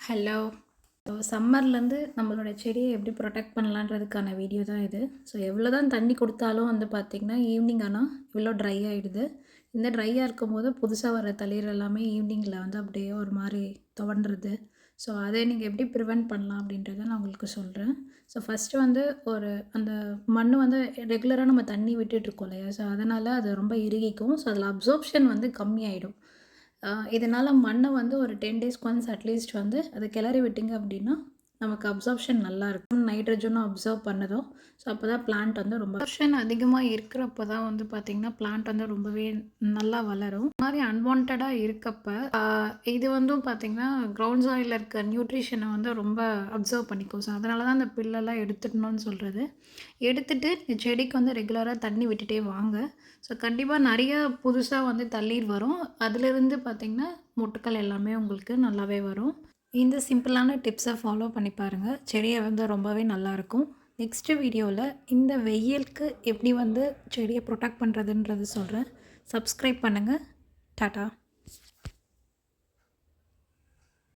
Hello. சம்மர்லேருந்து நம்மளோட செடியை எப்படி ப்ரொடெக்ட் பண்ணலான்றதுக்கான வீடியோ தான் இது. ஸோ எவ்வளோ தான் தண்ணி கொடுத்தாலும் வந்து பார்த்திங்கன்னா, ஈவினிங் ஆனால் இவ்வளோ ட்ரை ஆகிடுது. இந்த ட்ரையாக இருக்கும்போது புதுசாக வர தளிர் எல்லாமே ஈவினிங்கில் வந்து அப்படியே ஒரு மாதிரி துவண்டுருது. ஸோ அதை நீங்கள் எப்படி ப்ரிவெண்ட் பண்ணலாம் அப்படின்றத நான் உங்களுக்கு சொல்கிறேன். ஸோ ஃபஸ்ட்டு வந்து அந்த மண் வந்து ரெகுலராக நம்ம தண்ணி விட்டுட்ருக்கோம் இல்லையா? ஸோ அதனால் அது ரொம்ப இறுகிக்கும். ஸோ அதில் அப்சார்ப்ஷன் வந்து கம்மியாயிடும். இதனால் மண்ணை வந்து ஒரு 10 டேஸ்க்கு ஒன்ஸ் அட்லீஸ்ட் வந்து அதை கிளறி விட்டிங்க அப்படின்னா நமக்கு அப்சார்ப்ஷன் நல்லாயிருக்கும். நைட்ரஜனும் அப்சர்வ் பண்ணுதும். ஸோ அப்போ தான் பிளான்ட் வந்து ரொம்ப அப்சார்ப்ஷன் அதிகமாக இருக்கிறப்ப தான் வந்து பார்த்திங்கன்னா பிளான்ட் வந்து ரொம்பவே நல்லா வளரும். இந்த மாதிரி அன்வான்டாக இருக்கப்ப இது வந்து பார்த்திங்கன்னா கிரவுண்ட் சாயிலில் இருக்க நியூட்ரிஷனை வந்து ரொம்ப அப்சர்வ் பண்ணிக்கும். ஸோ அதனால தான் அந்த பில்லெல்லாம் எடுத்துடணும்னு சொல்கிறது. எடுத்துகிட்டு செடிக்கு வந்து ரெகுலராக தண்ணி விட்டுட்டே வாங்க. ஸோ கண்டிப்பாக நிறைய புதுசாக வந்து தளிர் வரும். அதிலிருந்து பார்த்திங்கன்னா மொட்டுக்கள் எல்லாமே உங்களுக்கு நல்லாவே வரும். இந்த சிம்பிளான டிப்ஸை ஃபாலோ பண்ணி பாருங்கள். செடியை வந்து ரொம்பவே நல்லாயிருக்கும். நெக்ஸ்ட்டு வீடியோவில் இந்த வெயிலுக்கு எப்படி வந்து செடியை ப்ரொடெக்ட் பண்ணுறதுன்றது சொல்கிறேன். சப்ஸ்கிரைப் பண்ணுங்கள். டாட்டா.